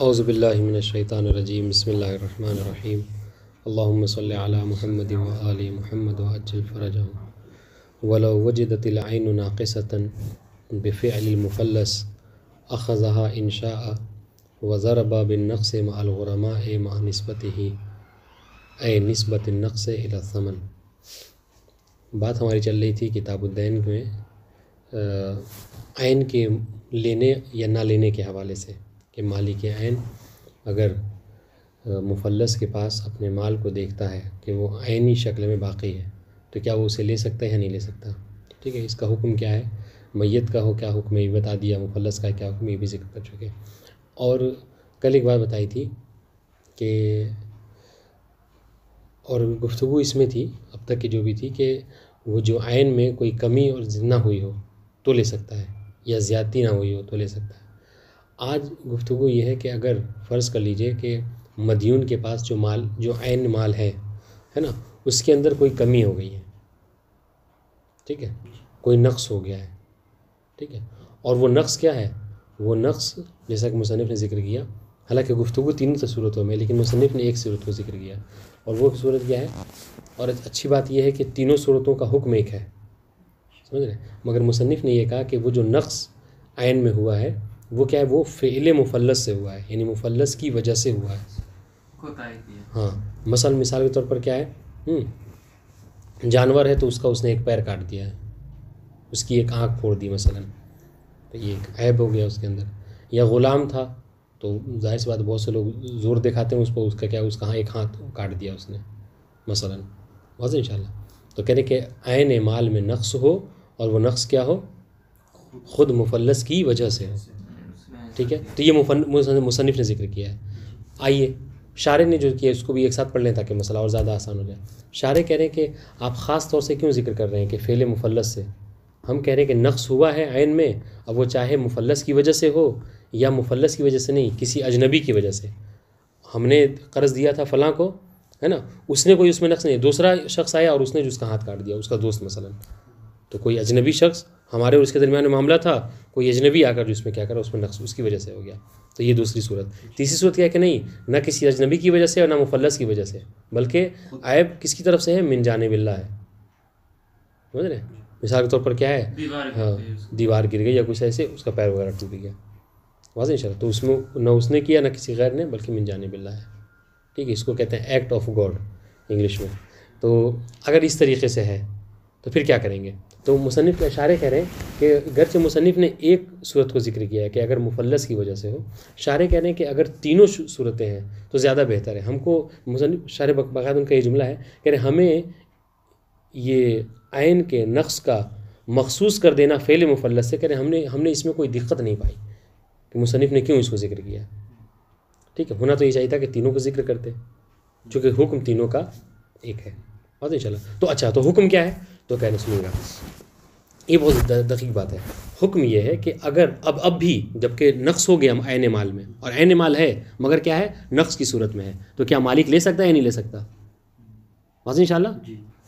औज़ुबिल्लाहि मिनश्शैतानिर्रजीम बिस्मिल्लाहिर्रहमानिर्रहीम अल्लाहुम्मा सल्लि अला मुहम्मद व आलि मुहम्मद व अज्जिल फ़रजहु वलौ वजदतिल ऐनु नाक़िसतन बिफ़िअलिल मुफ़ल्लस अख़ज़हा इन शाअ व ज़रबा बिन्नक़्स मअल ग़ुरमाए मअ निस्बतिही ऐ निस्बतिन नक़्स इला समन। बात हमारी चल रही थी किताबुद्दैन में ऐन के लेने या ना लेने के हवाले से कि मालिक ऐन अगर मुफ़ल्लस के पास अपने माल को देखता है कि वो ऐनी शक्ल में बाक़ी है तो क्या वो उसे ले सकता है या नहीं ले सकता। ठीक है, इसका हुक्म क्या है, मैयत का हो क्या हुक्म है ये बता दिया, मुफ़ल्लस का क्या हुक्म ये भी ज़िक्र कर चुके। और कल एक बात बताई थी कि और गुफ्तगू इसमें थी अब तक की जो भी थी कि वो जो ऐन में कोई कमी और ना हुई हो तो ले सकता है या ज़्यादती ना हुई हो तो ले सकता है। आज गुफ्तगू ये है कि अगर फ़र्ज़ कर लीजिए कि मदयून के पास जो माल जो ऐन माल है ना, उसके अंदर कोई कमी हो गई है, ठीक है, कोई नक़्स हो गया है, ठीक है, और वो नक़्स क्या है, वो नक़्स जैसा कि मुसन्निफ़ ने ज़िक्र किया, हालांकि गुफ्तगू तीनों सूरतों में, लेकिन मुसन्निफ़ ने एक सूरत को ज़िक्र किया और वो सूरत क्या है। और अच्छी बात यह है कि तीनों सूरतों का हुक्म एक है, समझ रहे, मगर मुसन्निफ़ ने यह कहा कि वो जो नक़्स ऐन में हुआ है वो क्या है, वो फ़िअल मुफ़ल्लस से हुआ है, यानी मुफ़ल्लस की वजह से हुआ है। हाँ, मिसाल के तौर पर क्या है, जानवर है तो उसका उसने एक पैर काट दिया है, उसकी एक आँख फोड़ दी मसलन, तो ये एक ऐब हो गया उसके अंदर। या ग़ुलाम था तो जाहिर सी बात बहुत से लोग ज़ोर दिखाते हैं उस पर, उसका क्या उसका एक हाथ काट दिया उसने मसलन, वाज़ेह इंशाल्लाह। तो कह रहे कि ऐन माल में नक़्स हो और वो नक़्स क्या हो, ख़ुद मुफ़ल्लस की वजह से हो, ठीक है। तो ये मुसन्निफ़ ने ज़िक्र किया है। आइए शारे ने जो किया उसको भी एक साथ पढ़ लें ताकि मसला और ज़्यादा आसान हो जाए। शारे कह रहे हैं कि आप ख़ास तौर से क्यों ज़िक्र कर रहे हैं कि फ़ेल मुफ़ल्लस से, हम कह रहे हैं कि नक़्स हुआ है ऐन में, अब वो चाहे मुफ़ल्लस की वजह से हो या मुफ़ल्लस की वजह से नहीं, किसी अजनबी की वजह से। हमने कर्ज़ दिया था फ़लाँ को, है ना, उसने कोई उसमें नक़्स नहीं, दूसरा शख्स आया और उसने जो उसका हाथ काट दिया, उसका दोस्त मसलन, तो कोई अजनबी शख्स हमारे और उसके दरमियान में मामला था, कोई अजनबी आकर जो उसमें क्या करा, उसमें नक़्स उसकी वजह से हो गया। तो ये दूसरी सूरत। तीसरी सूरत क्या है कि नहीं, ना किसी अजनबी की वजह से और ना मुफ़ल्लस की वजह से, बल्कि ऐब किसकी तरफ से है, मिन जानिबिल्लाह है, समझ रहे। मिसाल के तौर पर क्या है, हाँ, दीवार गिर गई या कुछ ऐसे, उसका पैर वगैरह टूट गया, वाज़ेह इंशाल्लाह, तो उसमें ना उसने किया ना किसी गैर ने, बल्कि मिन जानिबिल्लाह है, ठीक है। इसको कहते हैं एक्ट ऑफ गॉड इंग्लिश में। तो अगर इस तरीके से है तो फिर क्या करेंगे। तो मुसन्निफ़ के इशारे कह रहे हैं कि गर्चे मुसन्निफ़ ने एक सूरत को ज़िक्र किया है कि अगर मुफ़ल्लस की वजह से हो, शारे कह रहे हैं कि अगर तीनों सूरतें हैं तो ज़्यादा बेहतर है। हमको मुसन्निफ़ शारे बाकायदा उनका ये जुमला है, कह रहे हमें ये ऐन के नक़्स का मखसूस कर देना फ़ेल मुफ़ल्लस से, कह रहे हमने इसमें कोई दिक्कत नहीं पाई कि मुसन्निफ़ ने क्यों इसको ज़िक्र किया, ठीक है। होना तो ये चाहिए था कि तीनों को ज़िक्र करते, चूँकि हुक्म तीनों का एक है, बात इंशाल्लाह। तो अच्छा, तो हुक्म क्या है, तो कहने सुनिएगा, ये बहुत दक़ीक़ बात है। हुक्म ये है कि अगर अब भी जबकि नक़्स हो गया ऐन माल में, और ऐन माल है मगर क्या है, नक़्स की सूरत में है, तो क्या मालिक ले सकता है या नहीं ले सकता, बस इंशाल्लाह।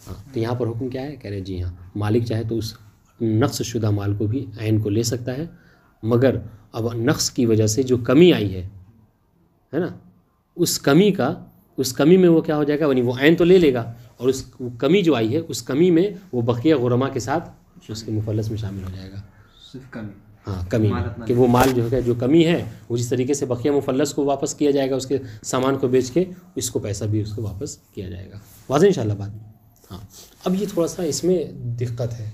हाँ, तो यहाँ पर हुक्म क्या है, कह रहे जी हाँ, मालिक चाहे तो उस नक़्स शुदा माल को भी ऐन को ले सकता है, मगर अब नक़्स की वजह से जो कमी आई है ना, उस कमी में वो क्या हो जाएगा, वो ऐन तो ले लेगा और उस कमी जो आई है उस कमी में वो बक़िया गुरमा के साथ उसके मुफ़ल्लस में शामिल हो जाएगा, सिर्फ कमी, हाँ कमी में, कि वो माल जो है जो कमी है वो जिस तरीके से बक़िया मुफ़ल्लस को वापस किया जाएगा, उसके सामान को बेच के इसको पैसा भी उसको वापस किया जाएगा, वाज़ेह इंशाल्लाह बात। हाँ, अब ये थोड़ा सा इसमें दिक्कत है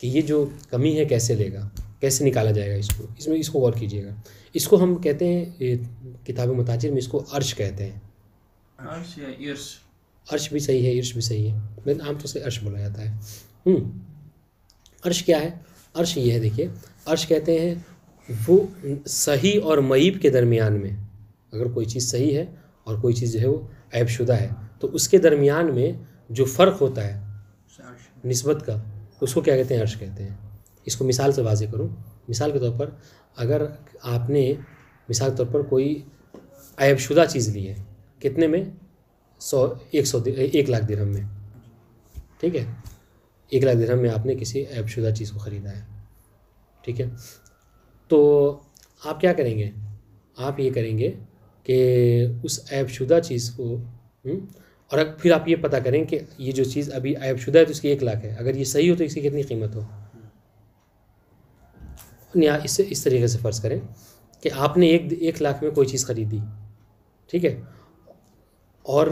कि ये जो कमी है कैसे लेगा, कैसे निकाला जाएगा इसको गौर कीजिएगा। इसको हम कहते हैं किताब मुताजिर में इसको अर्श कहते हैं, अर्श या इर्श, अर्श भी सही है, इर्श भी सही है, लेकिन आमतौर से अर्श बोला जाता है। अर्श क्या है, अर्श ये है, देखिए अर्श कहते हैं वो सही और मईब के दरमियान में, अगर कोई चीज़ सही है और कोई चीज़ जो है वो ऐबशुदा है तो उसके दरमियान में जो फ़र्क होता है निस्बत का, उसको क्या कहते हैं, अर्श कहते हैं। इसको मिसाल से वाज़ेह करूँ, मिसाल के तौर पर अगर आपने मिसाल के तौर पर कोई ऐबशुदा चीज़ ली है, कितने में, 1 लाख दिरहम में, ठीक है, 1 लाख दिरहम में आपने किसी ऐबशुदा चीज़ को ख़रीदा है, ठीक है। तो आप क्या करेंगे, आप ये करेंगे कि उस ऐबशुदा चीज़ को और फिर आप ये पता करें कि ये जो चीज़ अभी ऐबशुदा है तो इसकी 1 लाख है, अगर ये सही हो तो इसकी कितनी कीमत हो। यहाँ इससे इस तरीके से फ़र्ज़ करें कि आपने 1 लाख में कोई चीज़ ख़रीदी, ठीक है, और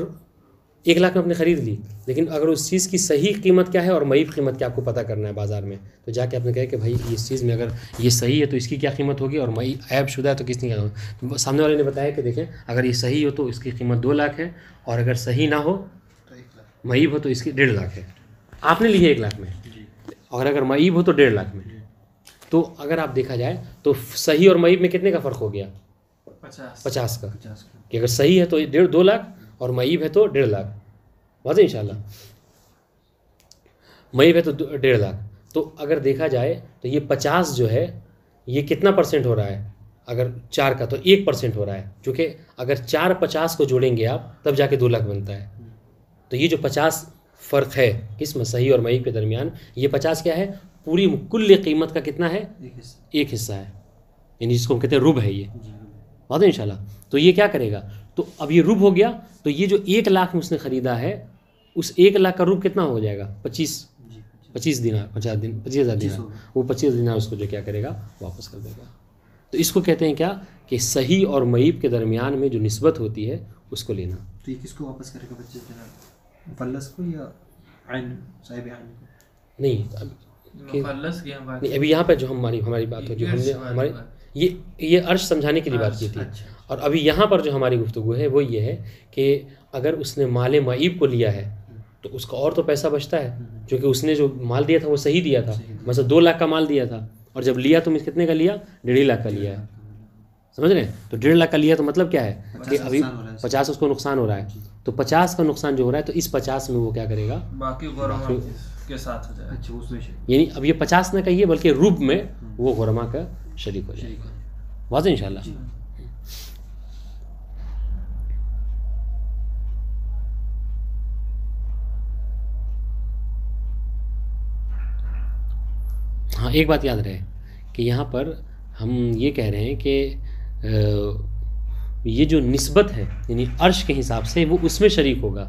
1 लाख में आपने ख़रीद ली, लेकिन अगर उस चीज़ की सही कीमत क्या है और मईब कीमत क्या आपको पता करना है बाज़ार में, तो जाके आपने कहा कि भाई इस चीज़ में अगर ये सही है तो इसकी क्या कीमत होगी और मई ऐबशुदा है तो किसकी क्या कीमत। तो सामने वाले ने बताया कि देखें अगर ये सही हो तो इसकी कीमत 2 लाख है, और अगर सही ना हो मईब हो तो इसकी 1.5 लाख है। आपने ली है 1 लाख में, और अगर मईब हो तो 1.5 लाख में। तो अगर आप देखा जाए तो सही और मईब में कितने का फ़र्क हो गया, 50 का, कि अगर सही है तो 2 लाख और मईब है तो 1.5 लाख। वाज़ेह इंशाल्लाह, मईब है तो 1.5 लाख। तो अगर देखा जाए तो ये 50 जो है ये कितना % हो रहा है, अगर 4 का तो 1% हो रहा है, चूँकि अगर 4 50 को जोड़ेंगे आप तब जाके 2 लाख बनता है। तो ये जो 50 फ़र्क है किस्म सही और मईब के दरमियान, ये 50 क्या है, पूरी कुल्ल कीमत का कितना है, एक हिस्सा है, यानी जिसको हम कहते हैं रुब है ये। बात है इंशाल्लाह। तो ये क्या करेगा, तो अब ये रुब हो गया, तो ये जो 1 लाख में उसने ख़रीदा है उस 1 लाख का रुब कितना हो जाएगा, 25 दिनार, 25,000 दिनार। वो 25 दिनार उसको जो क्या करेगा, वापस कर देगा। तो इसको कहते हैं क्या, कि सही और मईब के दरमियान में जो निस्बत होती है उसको लेना। तो ये किसको वापस करेगा, 25 दिनार मुफल्लस को या आइन साहिब आइन को? नहीं अभी यहाँ पे जो हमारी बात हो, जो हमने हमारी ये अर्श समझाने के लिए बात की थी। और अभी यहाँ पर जो हमारी गुफ्तगू है वो ये है कि अगर उसने माल मईब को लिया है तो उसका और तो पैसा बचता है, क्योंकि उसने जो माल दिया था वो सही दिया था। मतलब 2 लाख का माल दिया था और जब लिया तो कितने का लिया, 1.5 लाख का लिया है, समझ रहे हैं। तो 1.5 लाख का लिया तो मतलब क्या है कि अभी 50 उसको नुकसान हो रहा है। तो 50 का नुकसान जो हो रहा है तो इस 50 में वो क्या करेगा, बाकी के साथ हो जाएगा। यानी अब ये 50 ना कहिए बल्कि रुब में वो गुरमा का शरीक हो जाएगा। वाज़ेह इंशाल्लाह। हाँ, एक बात याद रहे कि यहाँ पर हम ये कह रहे हैं कि ये जो निस्बत है यानी अर्श के हिसाब से वो उसमें शरीक होगा,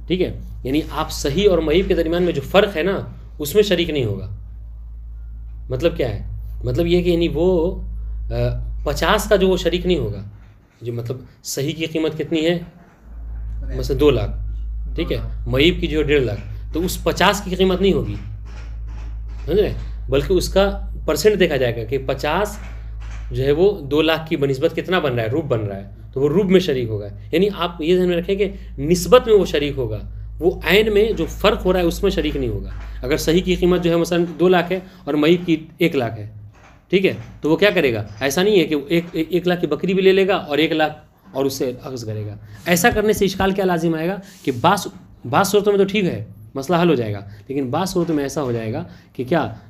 ठीक है। यानी आप सही और मईब के दरमियान में जो फ़र्क है ना उसमें शरीक नहीं होगा। मतलब क्या है, मतलब ये कि यानी वो 50 का जो वो शरीक नहीं होगा, जो मतलब सही की कीमत कितनी है, मतलब 2 लाख, ठीक है, मईब की जो 1.5 लाख, तो उस 50 की कीमत नहीं होगी, समझ रहे, बल्कि उसका % देखा जाएगा कि 50 जो है वो 2 लाख की बनिस्बत कितना बन रहा है, रुब बन रहा है, तो वो रुब में शरीक होगा। यानी आप ये ध्यान में रखें कि निस्बत में वो शरीक होगा, वो आइन में जो फ़र्क हो रहा है उसमें शरीक नहीं होगा। अगर सही की कीमत जो है मसलन 2 लाख है और मईब की 1 लाख है, ठीक है, तो वो क्या करेगा, ऐसा नहीं है कि 1 लाख की बकरी भी ले लेगा और 1 लाख और उससे अख्ज़ करेगा। ऐसा करने से इश्काल क्या लाजिम आएगा कि बाज़ सूरतों में तो ठीक है, मसला हल हो जाएगा, लेकिन बाज़ सूरतों में ऐसा हो जाएगा कि क्या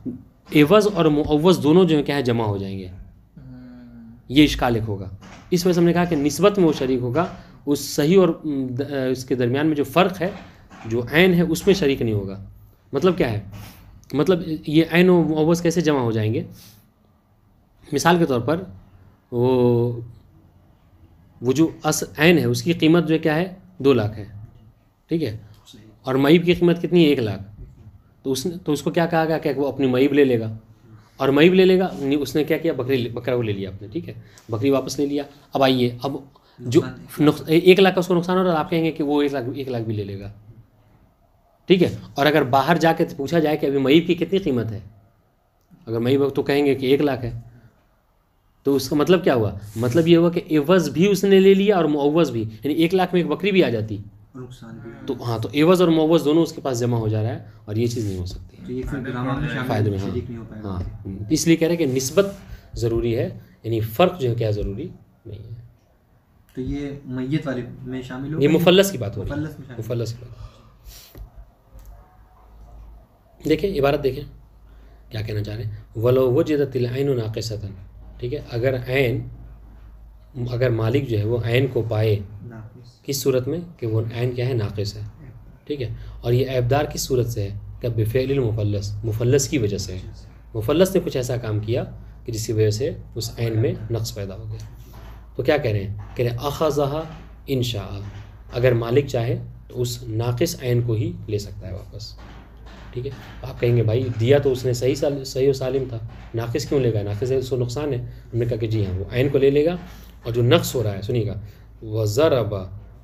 एवज़ और मुअव्वज़ दोनों जो है क्या है जमा हो जाएंगे, ये इश्काल एक होगा। इस वजह से हमने कहा कि निस्बत में वो शरीक होगा, उस सही और इसके दरमियान में जो फ़र्क है, जो ऐन है, उसमें शरीक नहीं होगा। मतलब क्या है, मतलब ये ऐन और मुअव्वज़ कैसे जमा हो जाएंगे। मिसाल के तौर पर वो जो ऐन है उसकी कीमत जो है क्या है, 2 लाख है, ठीक है, और मईब की कीमत कितनी है, 1 लाख। तो उसको क्या कहा गया कि वो अपनी मईब ले लेगा, और मईब ले लेगा, उसने क्या किया, बकरा वो ले लिया आपने, ठीक है, बकरी वापस ले लिया। अब आइए, अब जो 1 लाख का उसको नुकसान हो रहा है, आप कहेंगे कि वो 1 लाख भी ले लेगा, ठीक है। और अगर बाहर जाके पूछा जाए कि अभी मईब की कितनी कीमत है, अगर मईब तो कहेंगे कि 1 लाख है, तो उसका मतलब क्या हुआ, मतलब ये हुआ कि एवज़ भी उसने ले लिया और मुअव्वज़ भी, यानी 1 लाख में एक बकरी भी आ जाती, तो हाँ, तो एवज़ और मुअव्वज़ दोनों उसके पास जमा हो जा रहा है, और ये चीज़ नहीं हो सकती, तो ये फिर गिरामा में फ़ायदे में। हाँ, इसलिए कह रहे हैं कि निस्बत ज़रूरी है, यानी फ़र्क जो है क्या ज़रूरी नहीं है। तो ये मय्यत वाले में शामिल हो, ये मुफल्लस की बात हो रही है, मुफल्लस में मुफल्लस की बात। देखें इबारत, देखें क्या कहना चाह रहे हैं, वलो वजदतिल ऐनु नाक़िसतन, ठीक है, अगर मालिक जो है वो ऐन को पाए, किस सूरत में, कि वो ऐन क्या है, नाक़िस है, ठीक है, और ये ऐबदार किस सूरत से है, क्या बिफ़िअलिल मुफल्लस, मुफल्लस की वजह से है, मुफल्लस ने कुछ ऐसा काम किया कि जिसकी वजह से उस ऐन में नक़्स पैदा हो गया। तो क्या कह रहे हैं, कह रहे हैं अखज़हा इन शाअ, अगर मालिक चाहे तो उस नाक़िस ऐन को ही ले सकता है वापस। ठीक है, आप कहेंगे भाई दिया तो उसने सही और सालिम था, नाक़िस क्यों लेगा, नाक़िस है उसको नुकसान है। हमने कहा कि जी हाँ, वो ऐन को ले लेगा, और जो नक़्स हो रहा है सुनिएगा, वज़रबा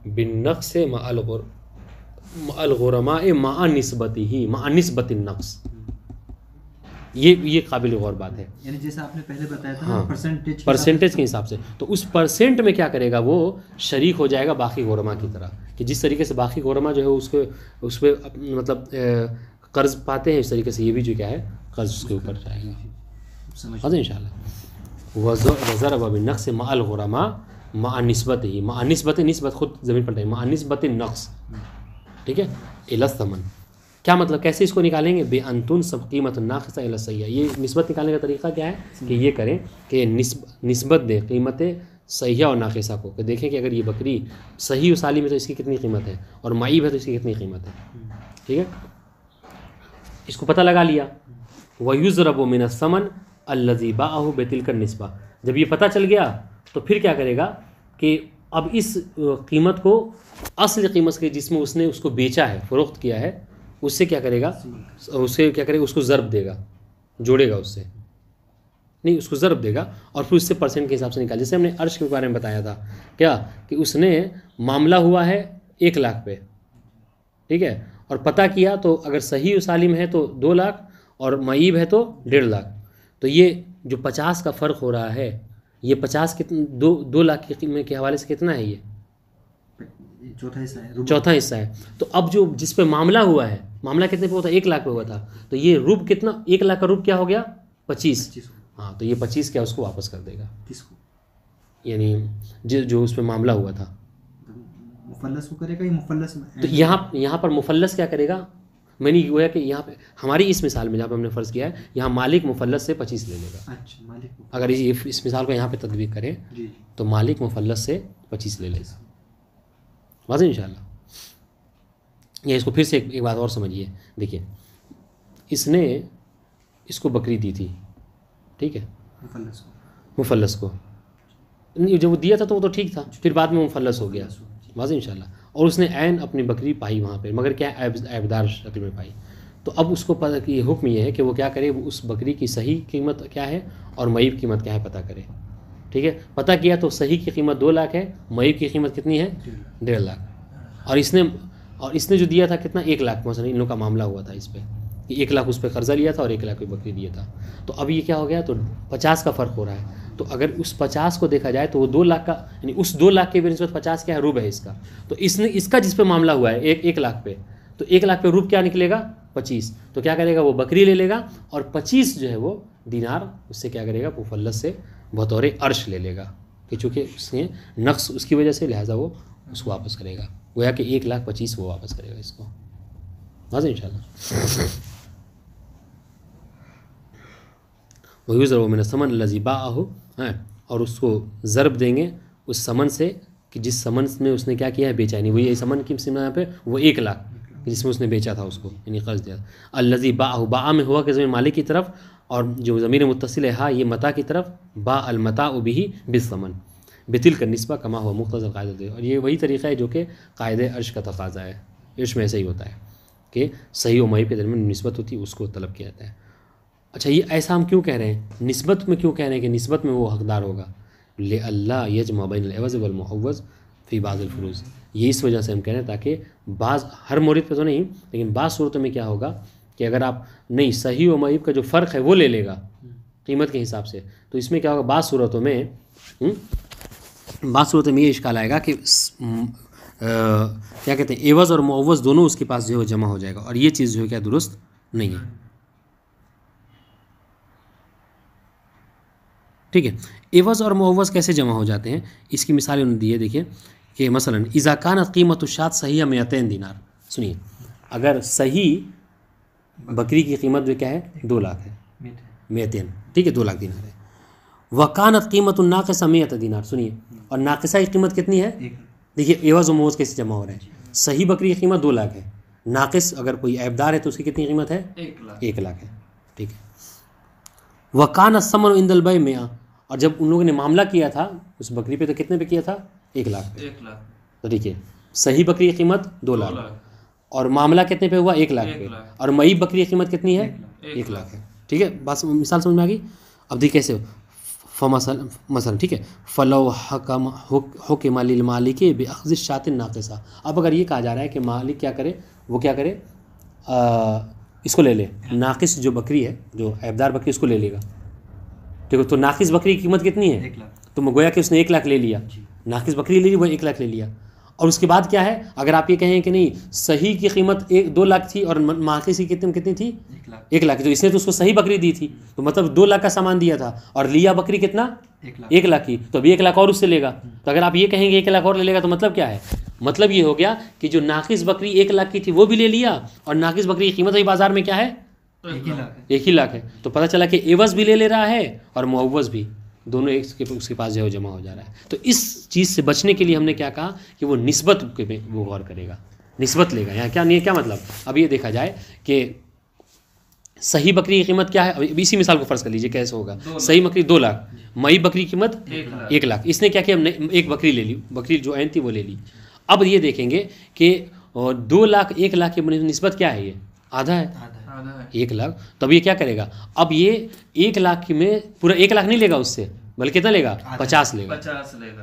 बिन्नक़्स मअल गुरमा मा निस्बतिही मा निस्बतिन नक़्स, ये काबिल गौर बात है। यानी जैसा आपने पहले बताया था, हाँ, परसेंटेज के हिसाब से, तो उस परसेंट में क्या करेगा, वो शरीक हो जाएगा बाकी गुरमा की तरह, कि जिस तरीके से बाकी गुरमा जो है उसको उस पर मतलब कर्ज पाते हैं, इस तरीके से ये भी जो क्या है कर्ज उसके ऊपर जाएगा। समझ इंशाल्लाह। वज़रबा बिन्नक़्स मअल गुरमा मा निस्बतिही, मा निस्बत खुद ज़मीन पर मा निस्बत नक़्स, ठीक है, इला समन। क्या मतलब, कैसे इसको निकालेंगे, बेअंतुन सब कीमत नाक़िसा इला सय्या। ये निस्बत निकालने का तरीका क्या है कि ये करें कि निस्बत दें कीमत सय्या और नाक़िसा को, कि देखें कि अगर ये बकरी सही और सालिम है तो इसकी कितनी कीमत है, और माईब है तो इसकी कितनी कीमत है। ठीक है, इसको पता लगा लिया। वयुज़रबु मिन समन अल्लज़ी बाअहु बेतिलका निस्बा, जब ये पता चल गया तो फिर क्या करेगा कि अब इस कीमत को असली कीमत के जिसमें उसने उसको बेचा है, फ़रोख्त किया है, उससे क्या करेगा, उसको ज़रब देगा, जोड़ेगा उससे, नहीं उसको ज़रब देगा, और फिर उससे परसेंट के हिसाब से निकाल। जैसे हमने अर्श के बारे में बताया था क्या, कि उसने मामला हुआ है 1 लाख पे, ठीक है, और पता किया तो अगर सही सालिम है तो 2 लाख और मईब है तो 1.5 लाख। तो ये जो 50 का फ़र्क हो रहा है, ये 50 कितने 2 लाख के हवाले से कितना है, ये चौथा हिस्सा है। तो अब जो जिस पे मामला हुआ है, मामला कितने पे हुआ था, 1 लाख पे हुआ था, तो ये रुब कितना, 1 लाख का रुब क्या हो गया 25। हाँ, तो ये 25 क्या उसको वापस कर देगा, किसको, यानी जो उस पर मामला हुआ था, मुफल्लस को करेगा, ये मुफल्लस में। तो यहाँ पर मुफल्लस क्या करेगा, मैंने गोया कि यहाँ पे हमारी इस मिसाल में जहाँ पे हमने फ़र्ज़ किया है, यहाँ मालिक मुफल्लस से 25 ले लेगा। अच्छा, मालिक अगर इस मिसाल को यहाँ पे तदबीक करें जी, तो मालिक मुफल्लस से 25 ले लेगा। वाज़ेह इंशाल्लाह। या इसको फिर से एक बात और समझिए, देखिए इसने इसको बकरी दी थी, ठीक है, मुफल्लस को जब वो दिया था तो वो तो ठीक था, फिर बाद में मुफल्लस हो गया, वाज़ेह इंशाल्लाह, और उसने ऐन अपनी बकरी पाई वहाँ पे, मगर क्या ऐबदार शक्ल में पाई। तो अब उसको पता कि हुक्म ये है कि वो क्या करे, वो उस बकरी की सही कीमत क्या है और मईब कीमत क्या है पता करे। ठीक है, पता किया तो सही की कीमत 2 लाख है, मईब की कीमत कितनी है 1.5 लाख, और इसने जो दिया था कितना 1 लाख, मसलन इन लोगों का मामला हुआ था इस पर कि 1 लाख उस पर कर्जा लिया था और 1 लाख की बकरी दिया था। तो अब ये क्या हो गया, तो 50 का फ़र्क हो रहा है। तो अगर उस 50 को देखा जाए तो वो 2 लाख का, यानी उस 2 लाख के बिनिस्बत 50 क्या है, रुब है इसका। तो इसका जिस पे मामला हुआ है 1 लाख पे, तो 1 लाख पे रुब क्या निकलेगा 25। तो क्या करेगा, वो बकरी ले लेगा और 25 जो है वो दिनार उससे क्या करेगा, मुफल्लस से बतौर अर्श ले लेगा, कि चूँकि उसने नक्स उसकी वजह से, लिहाजा वो उसको वापस करेगा, गोया कि 1,25,000 वो वापस करेगा इसको। वाज़ेह इंशाल्लाह। वयुज़रबु मिन समन लज़ी बाअहु, और उसको ज़रब देंगे उस समन से कि जिस समन में उसने क्या किया है, बेचा, नहीं वही समन की सीमा यहाँ पे वो 1 लाख जिसमें उसने बेचा था उसको, यानी कर्ज दिया। अल्लज़ी बाअहु, बा में हुआ कि ज़मीन मालिक की तरफ, और जो ज़मीर मुत्तसिल है हा ये मता की तरफ, बा अलमता बिही बिस्समन बितिल का निस्बा कमा हुआ मुख्तज़र कायदे। और ये वही तरीक़ा है जो कि कायदे अर्श का तकाज़ा है, अर्श में ऐसा ही होता है कि सही व मई के दरमियान निस्बत होती है, उसको तलब किया जाता है। अच्छा, ये ऐसा हम क्यों कह रहे हैं, निस्बत में क्यों कह रहे हैं कि निस्बत में वो हकदार होगा, ले अल्लाह यजमा बैन अल-एवज़ वल मुअव्वज़ फ़ी बाज़िल फ़ुरूज़, ये इस वजह से हम कह रहे हैं ताकि बाज़, हर मोरिद पे तो नहीं, लेकिन बाज़ सूरतों में क्या होगा कि अगर आप नहीं सही व मईब का जो फ़र्क है वो ले लेगा कीमत के हिसाब से, तो इसमें क्या होगा, बाज़ सूरतों में ये इश्काल आएगा कि क्या कहते हैं, एवज़ और मुअव्वज़ दोनों उसके पास जो है जमा हो जाएगा, और ये चीज़ जो है क्या दुरुस्त नहीं है। ठीक है, एवज़ और मुअव्वज़ कैसे जमा हो जाते हैं, इसकी मिसाल उन्होंने दी है। देखिए कि मसलन इज़ा कानत क़ीमतु शात सही मिअतैन दिनार, सुनिए अगर सही बकरी की कीमत जो क्या है 2 लाख है, मिअतैन, ठीक है 2 लाख दिनार है। वकानत क़ीमतु नाक़िसा मिअत दिनार, सुनिए, और नाक़िसा की कीमत कितनी है, देखिए एवज़ और मुअव्वज़ कैसे जमा हो रहे हैं। सही बकरी की कीमत 2 लाख है, नाक़िस अगर कोई ऐबदार है तो उसकी कितनी कीमत है 1 लाख है, ठीक है। वकान समन इंदल बै में, और जब उन लोगों ने मामला किया था उस बकरी पे तो कितने पे किया था? 1 लाख पे। 1 लाख। तो देखिए सही बकरी की कीमत 2 लाख और मामला कितने पे हुआ? 1 लाख पे। और मई बकरी की कीमत कितनी है? 1 लाख है। ठीक है, बात मिसाल समझ में आ गई? अब देखिए कैसे मसलन ठीक है, फ़लो हकम हुक्म लिल मालिक बिअख़्ज़ि शातिन नाक़िसा। अब अगर ये कहा जा रहा है कि मालिक क्या करे, वो क्या करे, इसको ले ले, नाक़िस जो बकरी है, जो ऐबदार बकरी, उसको ले लेगा। ठीक है, तो नाक़िस बकरी की कीमत कितनी है? 1 लाख। तो गोया कि उसने 1 लाख ले लिया, नाक़िस बकरी ले ली, वो 1 लाख ले लिया। और उसके बाद क्या है, अगर आप ये कहें कि नहीं सही की कीमत 2 लाख थी और नाक़िस की कितनी थी? 1 लाख। तो इसने तो उसको सही बकरी दी थी, तो मतलब 2 लाख का सामान दिया था और लिया बकरी कितना? 1 लाख की। तो अभी 1 लाख और उससे लेगा। तो अगर आप ये कहेंगे 1 लाख और ले लेगा तो मतलब क्या है? मतलब ये हो गया कि जो नाक़िस बकरी 1 लाख की थी वो भी ले लिया और नाक़िस बकरी की कीमत अभी बाजार में क्या है? 1 ही लाख है। तो पता चला कि एवज़ भी ले ले रहा है और मुअव्वज़ भी, दोनों एक उसके पास जो है जमा हो जा रहा है। तो इस चीज़ से बचने के लिए हमने क्या कहा कि वो निस्बत पे वो गौर करेगा, निस्बत लेगा। यहाँ क्या नहीं है, क्या मतलब? अब ये देखा जाए कि सही बकरी की कीमत क्या है। अब इसी मिसाल को फ़र्ज़ कर लीजिए कैसे होगा। सही बकरी 2 लाख, मई बकरी की कीमत 1 लाख। इसने क्या किया, हमने एक बकरी ले ली, बकरी जो ऐन थी वो ले ली। अब ये देखेंगे कि 2 लाख 1 लाख की निस्बत क्या है? ये आधा है, 1 लाख। तो अब ये क्या करेगा, अब ये 1 लाख में पूरा 1 लाख नहीं लेगा उससे, बल्कि कितना लेगा? 50 लेगा।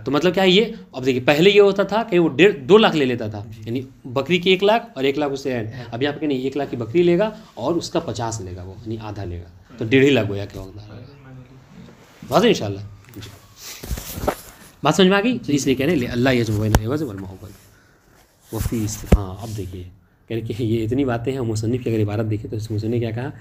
तो मतलब क्या है ये, अब देखिए पहले ये होता था कि वो 2 लाख ले लेता था, यानी बकरी की 1 लाख और 1 लाख उससे ऐड। अब यहाँ पे नहीं, 1 लाख की बकरी लेगा और उसका 50 लेगा वो, यानी आधा लेगा। तो 1.5 लाख गोया क्या होगा। बात है इंशाल्लाह, बात समझ में आ गई? तो इसलिए कह रहे हैं अल्लाह यजमुबैन वफ़ी। हाँ, अब देखिए कह रहे कि ये इतनी बातें हैं। मुसन्निफ़ की अगर इबारत देखें तो इस मुसन्निफ़ ने क्या कहा,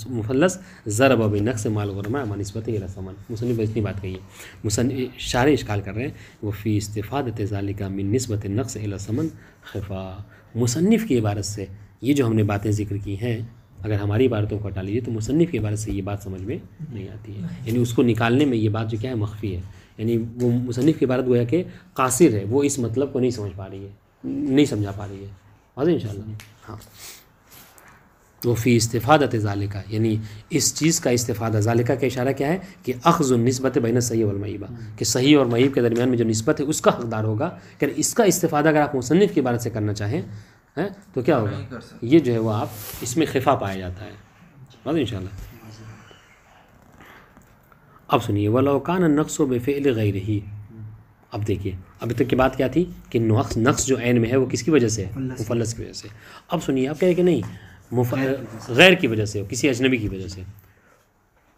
मुफल्लस ज़रब बिनक़्स माल गुरमा निस्बत इला समन। मुसन्निफ़ इतनी बात कही है। मुसन्निफ़ शारे इश्काल कर रहे हैं वफ़ी इस्तिफ़ादत ज़ालिका मिन निस्बत नक़्स इला समन ख़फ़ा। मुसन्निफ़ की इबारत से ये जो हमने बातें ज़िक्र की हैं, अगर हमारी इबारतों को हटा लीजिए तो मुसन्निफ़ की इबारत से ये बात समझ में नहीं आती है। यानी उसको निकालने में ये बात जो क्या है, मख्फ़ी है। यानी वो मुसन्निफ़ की इबारत गोया कि कासिर है, वो इस मतलब को नहीं समझ पा रही है, नहीं समझा पा रही है। वाज़ेह इंशाअल्लाह। हाँ, वो फ़ी इस्तिफ़ादत ज़ालिका, यानी इस चीज़ का इस्तिफ़ादा। ज़ालिका का इशारा क्या है कि अख़्ज़ुन निस्बत बैन सही वल मईबा, कि सही और मईब के दरमियान में जो निस्बत है उसका हक़दार होगा। कि इसका इस्तिफ़ादा अगर आप मुसन्निफ़ की इबारत से करना चाहें हैं तो क्या होगा, ये जो है वो आप इसमें ख़िफ़ा पाया जाता है। वाज़ेह इंशाअल्लाह। अब सुनिए, वलो कान नक़्स बिफ़िअल गैरिही। अब देखिए अभी तक की बात क्या थी कि नक़्स जो ऐन में है वो किसकी वजह से है? मुफल्लस की वजह से। अब सुनिए, आप कह रहे कि नहीं गैर की वजह से हो, किसी अजनबी की वजह से।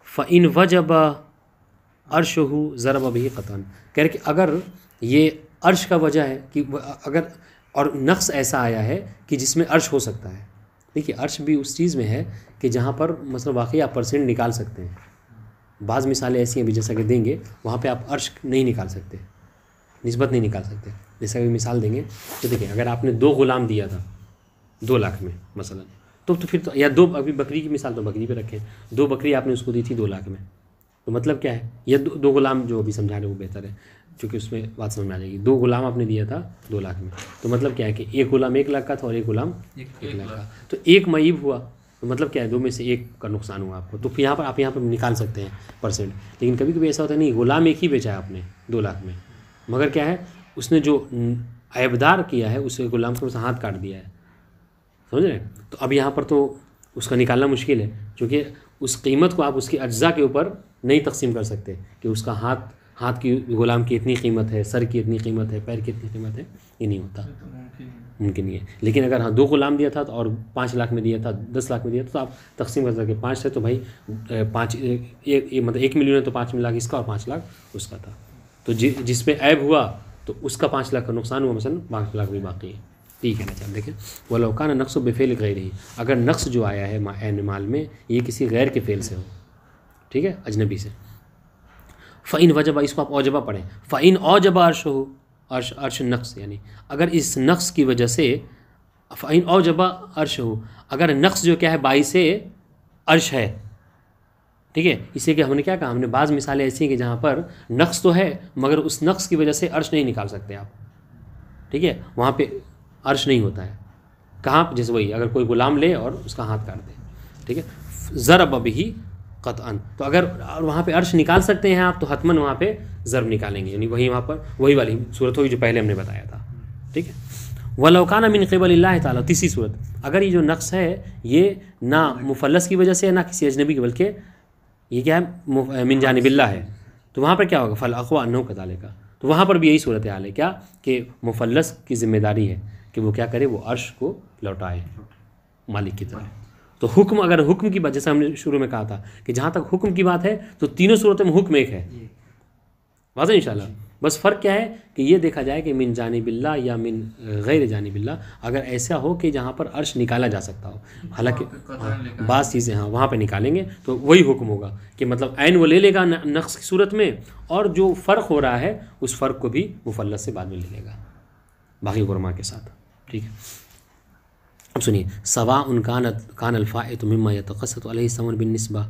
फ़इन वजब अर्शहु ज़रब बिही क़तन। कह रहे कि अगर ये अर्श का वजह है कि अगर, और नक़्स ऐसा आया है कि जिसमें अर्श हो सकता है। देखिए अर्श भी उस चीज़ में है कि जहाँ पर मतलब वाकई आप परसेंट निकाल सकते हैं। बाज़ मिसालें ऐसी हैं भी जैसा कि देंगे, वहाँ पे आप अर्श नहीं निकाल सकते, निस्बत नहीं निकाल सकते। जैसा कि मिसाल देंगे तो देखिए अगर आपने 2 ग़ुलाम दिया था 2 लाख में मसलन, तो फिर तो, या 2, अभी बकरी की मिसाल तो बकरी पे रखें, 2 बकरी आपने उसको दी थी 2 लाख में, तो मतलब क्या है, या 2 ग़ुलाम जो अभी समझा रहे वो बेहतर है क्योंकि उसमें बात समझ में आ जाएगी। 2 ग़ुलाम आपने दिया था 2 लाख में, तो मतलब क्या है कि एक ग़ुलाम 1 लाख का था और एक ग़ुलाम 1 लाख का, तो एक मईब हुआ, तो मतलब क्या है 2 में से 1 का नुकसान हुआ आपको। तो फिर यहाँ पर आप यहाँ पर निकाल सकते हैं परसेंट। लेकिन कभी कभी ऐसा होता है नहीं, ग़ुलाम एक ही बेचा है आपने 2 लाख में, मगर क्या है उसने जो ऐबदार किया है उसे ग़ुलाम को हाथ काट दिया है, समझ रहे हैं। तो अब यहाँ पर तो उसका निकालना मुश्किल है क्योंकि उस कीमत को आप उसके अज्जा के ऊपर नहीं तकसीम कर सकते कि उसका हाथ की ग़ुलाम की इतनी कीमत है, सर की इतनी कीमत है, पैर की इतनी कीमत है, ये नहीं होता, मुमकिन नहीं है। लेकिन अगर हाँ 2 ग़ुलाम दिया था तो और 5 लाख में दिया था, 10 लाख में दिया था, तो आप तकसीम कर सकते। 5 है तो भाई 5 मतलब 1 मिलियन है तो 5 लाख इसका और 5 लाख उसका था। तो जिसमें ऐब हुआ तो उसका 5 लाख का नुकसान हुआ, मसलन 5 लाख भी बाकी है। ठीक है ना, चल देखें वलो कान नक़्स बिफ़िअल गैरिही, अगर नक़्स जो आया है ऐन माल में ये किसी गैर के फ़ेल से हो, ठीक है, अजनबी से। फ़इन वजबा, इसको आप औजबा पढ़ें, फ़इन औजबा अर्शहु, अर्श नक़्स, यानी अगर इस नक़्स की वजह से, फ़इन औजबा अर्शहु, अगर नक़्स जो क्या है बाई से अर्श है, ठीक है। इसे कि हमने क्या कहा, हमने बाज़ मिसालें ऐसी हैं कि जहाँ पर नक़्स तो है मगर उस नक़्स की वजह से अर्श नहीं निकाल सकते आप, ठीक है, वहाँ पे अर्श नहीं होता है। कहाँ, जैसे वही अगर कोई ग़ुलाम ले और उसका हाथ काट दे, ठीक है, ज़रब बिही क़त्अन। तो अगर वहाँ पे अर्श निकाल सकते हैं आप तो हतमन वहाँ पे ज़र्ब निकालेंगे, यानी वही वहाँ पर वही वाली सूरत होगी जो पहले हमने बताया था। ठीक है, वलौ काना मिन क़िबलिल्लाह ताला, तीसरी सूरत, अगर ये जो नक्स है ये ना मुफल्लस की वजह से है ना किसी अजनबी की, बल्कि ये क्या है मिन जानिबिल्लाह है, तो वहाँ पर क्या होगा फल अक़वा अन्नहु कज़ालिका। तो वहाँ पर भी यही सूरत हाल है, क्या कि मुफल्लस की ज़िम्मेदारी है कि वो क्या करे, वो अर्श को लौटाए मालिक की तरफ। तो हुक्म, अगर हुक्म की बात, जैसे हमने शुरू में कहा था कि जहाँ तक हुक्म की बात है तो तीनों सूरतों में हुक्म एक है, वाज़ेह इंशाल्लाह। बस फ़र्क क्या है कि ये देखा जाए कि मिन जानिबिल्लाह या मिन गैर जानिबिल्लाह, अगर ऐसा हो कि जहाँ पर अर्श निकाला जा सकता हो, हालांकि बाज़ चीज़ें हाँ वहाँ पे निकालेंगे तो वही हुक्म होगा कि मतलब ऐन वो ले लेगा नक्स की सूरत में, और जो फ़र्क हो रहा है उस फ़र्क को भी मुफल्लस से बाद में ले लेगा बाकी गुरमा के साथ। ठीक है, अब सुनिए, सवा उन कान अल्फ़ाइतु मिम्मा यतक़स्सतु अलैहि समन बिन निस्बा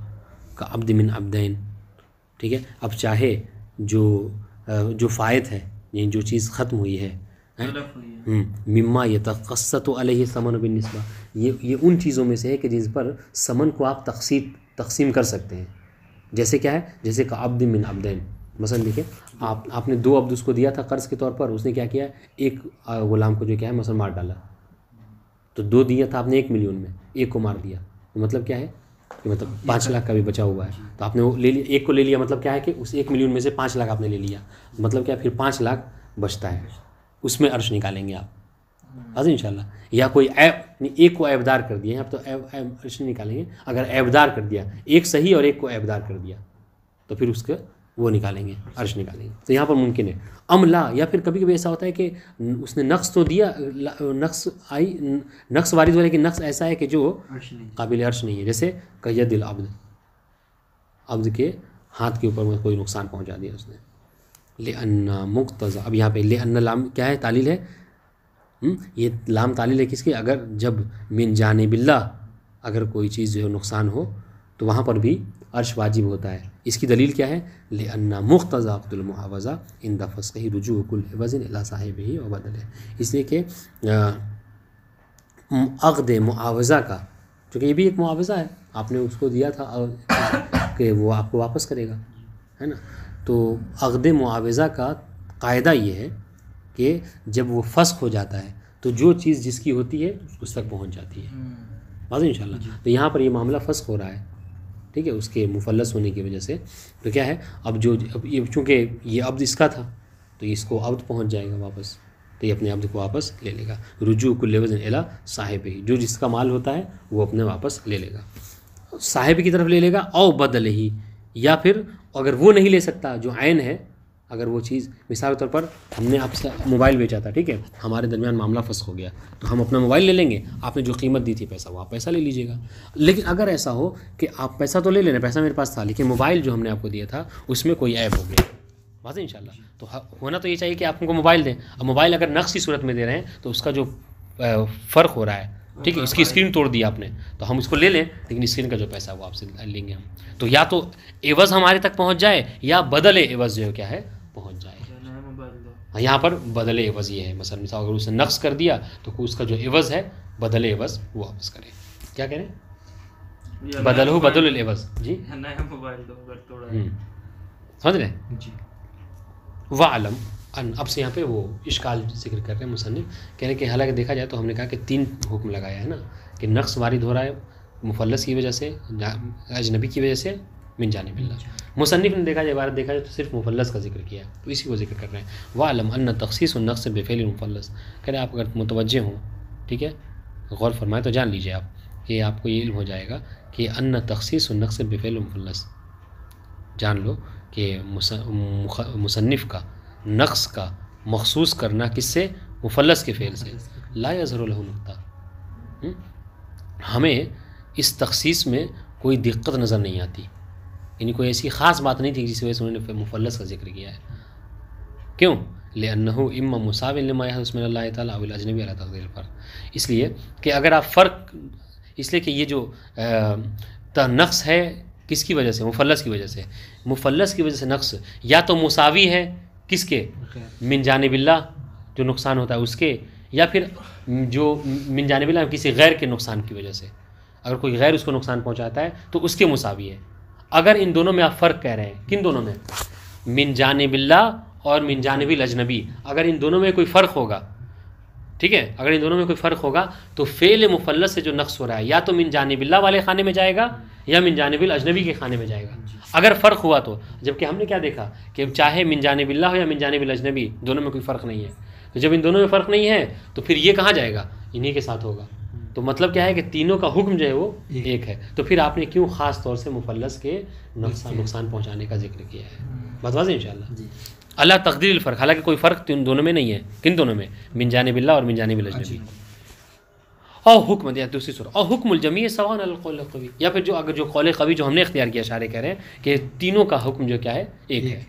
का अब्द मिन अब्दैन। ठीक है, अब चाहे जो फ़ायत है, ये जो चीज़ ख़त्म हुई है, मिम्मा यतक़स्सतु अलैहि समन बिन निस्बा, ये उन चीज़ों में से है कि जिस पर समन को आप तक़सीम कर सकते हैं। जैसे क्या है, जैसे का अब्द मिन अब्दैन, मसलन देखिए आपने 2 अब्द उसको दिया था कर्ज़ के तौर पर, उसने क्या किया, एक ग़ुलाम को जो क्या है मसलन मार डाला, तो 2 दिया था आपने 1 मिलियन में, एक को मार दिया, तो मतलब क्या है कि मतलब 5 लाख का भी बचा हुआ है, तो आपने वो ले लिया, एक को ले लिया, मतलब क्या है कि उस 1 मिलियन में से 5 लाख आपने ले लिया, मतलब क्या, फिर 5 लाख बचता है, उसमें अर्श निकालेंगे आप अज़ीज़ इंशाल्लाह। या कोई एक को ऐबदार कर दिया, अब तो अर्श निकालेंगे, अगर ऐबदार कर दिया, एक सही और एक को ऐबदार कर दिया तो फिर उसका वो निकालेंगे, अर्श निकालेंगे। तो यहाँ पर मुमकिन है अमला, या फिर कभी कभी ऐसा होता है कि उसने नक्स तो दिया, नक्स वारिद हो, लेकिन नक्स ऐसा है कि जो काबिल अर्श नहीं है, जैसे कयदिल अब्द के हाथ के ऊपर में कोई नुकसान पहुँचा दिया उसने, ले अन्ना मुक्तज़ा। अब यहाँ पे ले अन्ना लाम क्या है, तालील है, ये लाम तालील है किसकी, अगर जब मिन जानिबिल्लाह अगर कोई चीज़ जो नुकसान हो तो वहाँ पर भी अर्श वाजिब होता है। इसकी दलील क्या है, ले अन्ना मुख्तज़ा अक़दुल मुआवज़ा इंदा फ़स्क़ही रुजू कुल वज़न इला साहिबिही व बदले, इसलिए कि अक़द मुआवज़ा का, क्योंकि ये भी एक मुआवज़ा है, आपने उसको दिया था और कि वो आपको वापस करेगा, है ना। तो अक़द मुआवज़ा का कायदा ये है कि जब वो फ़स्ख़ हो जाता है तो जो चीज़ जिसकी होती है उस तक पहुँच जाती है, वाज़ेह इंशाल्लाह। तो यहाँ पर ये मामला फ़स्ख़ हो रहा है, ठीक है, उसके मुफल्लस होने की वजह से। तो क्या है, अब ये चूँकि ये अब्द इसका था तो इसको अब्द पहुँच जाएगा वापस, तो ये अपने अब्द को वापस ले लेगा। रुजू कुल्ल वज़न इला साहिबिही, जो जिसका माल होता है वो अपने वापस ले लेगा, साहिब की तरफ ले लेगा। औ बदले ही, या फिर अगर वो नहीं ले सकता, जो ऐन है, अगर वो चीज़ मिसाल के तौर पर हमने आपसे मोबाइल बेचा था, ठीक है, हमारे दरमियान मामला फंस हो गया, तो हम अपना मोबाइल ले लेंगे, आपने जो कीमत दी थी पैसा, वो आप पैसा ले लीजिएगा। लेकिन अगर ऐसा हो कि आप पैसा तो ले लेना, पैसा मेरे पास था, लेकिन मोबाइल जो हमने आपको दिया था उसमें कोई ऐब हो गया, वाज़ेह इंशाल्लाह। तो होना तो ये चाहिए कि आप हमको मोबाइल दें। अब मोबाइल अगर नक्स की सूरत में दे रहे हैं तो उसका जो फ़र्क हो रहा है, ठीक है, इसकी स्क्रीन तोड़ दी आपने, तो हम उसको ले लें, लेकिन स्क्रीन का जो पैसा है वो आपसे लेंगे हम। तो या तो एवज़ हमारे तक पहुँच जाए या बदले एवज़ जो क्या है पहुँच जाए। यहाँ पर बदले एवज़ ये है, मसलन मिसाल अगर उसने नक्स कर दिया तो उसका जो एवज़ है बदले एवज़ वो वापस करे। क्या कह रहे हैं, बदलहु बदल एवज़ जी, नया मोबाइल दो अगर तोड़ा, समझ रहे जी। वालम अन, अब से यहाँ पे वो इश्काल जिक्र कर रहे हैं मुसन्निफ, कह रहे हैं कि हालांकि देखा जाए तो हमने कहा कि 3 हुक्म लगाया है ना, कि नक्स वारिद हो रहा है मुफल्लस की वजह से, अजनबी की वजह से, मिन जानिबिल्लाह। मुसन्निफ ने देखा जाए, इबारत देखा जाए तो सिर्फ मुफल्लस का जिक्र किया है, तो इसी को जिक्र कर रहे हैं। वालम अन्न तख़सीस नक्स बिफ़िल मुफल्लस, कह रहे आप अगर मुतवज्जे हों, ठीक है, गौर फरमाएं तो जान लीजिए आप कि आपको ये इल्म हो जाएगा कि अन्न तख़सीस नक्स बिफ़िल मुफल्लस, जान लो कि मुसन्निफ का नक्स का मखसूस करना किससे, मुफल्लस के फ़ेल से, ला यज़हरु लहु नुक्ता, हमें इस तख़सीस में कोई दिक्कत नज़र नहीं आती, यानी कोई ऐसी ख़ास बात नहीं थी जिस वजह से उन्होंने मुफल्लस का जिक्र किया है। क्यों, लिअन्नहु इम्मा मुसाविन लिमा यहदुसु मिनल्लाहि तआला अव अल-अजनबी अला तक़दीरिल फ़र्क़, इसलिए कि अगर आप फ़र्क, इसलिए कि ये जो नक्स है किसकी वजह से, मुफल्लस की वजह से, मुफल्लस की वजह से नक्स या तो मुसावी है किसके, मिन जानिबिल्लाह जो नुकसान होता है उसके, या फिर जो मिन जानिबिल्लाह किसी गैर के नुकसान की वजह से, अगर कोई गैर उसको नुकसान पहुंचाता है तो उसके मुसावी है। अगर इन दोनों में आप फ़र्क कह रहे हैं, किन दोनों में, मिन जानिबिल्लाह और मिन जानिबिल अजनबी, अगर इन दोनों में कोई फ़र्क होगा, ठीक है, अगर इन दोनों में कोई फ़र्क होगा तो फ़ेल मुफल्लस से जो नक्स हो रहा है या तो मिन जानिबिल्लाह वाले खाने में जाएगा या मिन जानिबिल अजनबी के खाने में जाएगा, अगर फ़र्क हुआ तो। जबकि हमने क्या देखा कि चाहे मिन जानिबिल्लाह हो या मिन जानिबिल अजनबी, दोनों में कोई फ़र्क नहीं है। तो जब इन दोनों में फ़र्क नहीं है तो फिर ये कहाँ जाएगा, इन्हीं के साथ होगा। तो मतलब क्या है कि तीनों का हुक्म जो है वो एक है। तो फिर आपने क्यों ख़ास तौर से मुफल्लस के नुकसान पहुँचाने का जिक्र किया है। बात वाज़ेह इंशाअल्लाह। अल्लाह तक़दीर फ़र्क, हालांकि कोई फ़र्क इन दोनों में नहीं है। किन दोनों में, मिन जानिबिल्लाह और मिन जानिबिल अजनबी। और हुक्म दिया दूसरी सूरत, और हुक्मुल जमी सवान अल कौल क़वी, या फिर जो अगर जो कौल क़वी जो हमने इख्तियार किया, शारे कह रहे हैं कि तीनों का हुक्म जो क्या है एक है,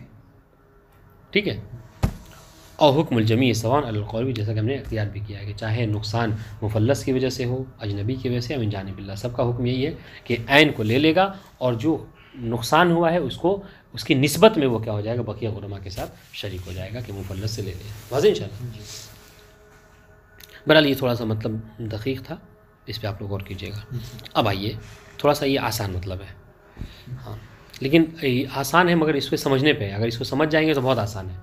ठीक है। और हुक्मुल जमी सवान अल कौल, जैसा कि हमने इख्तियार भी किया है कि चाहे नुकसान मुफल्लस की वजह से हो, अजनबी की वजह से या मिन जानिबिल्लाह, सबका हुक्म यही है कि ऐन को ले लेगा और जो नुकसान हुआ है उसको उसकी निस्बत में वो क्या हो जाएगा, बकिया गुरमा के साथ शरीक हो जाएगा कि मुफल्लस से ले लें। वाज़ेह इंशाअल्लाह। बहरहाल ये थोड़ा सा मतलब दक़ीक़ था, इस पर आप लोग गौर कीजिएगा। अब आइए, थोड़ा सा ये आसान मतलब है, हाँ, लेकिन आसान है मगर इसको समझने पे, अगर इसको समझ जाएंगे तो बहुत आसान है,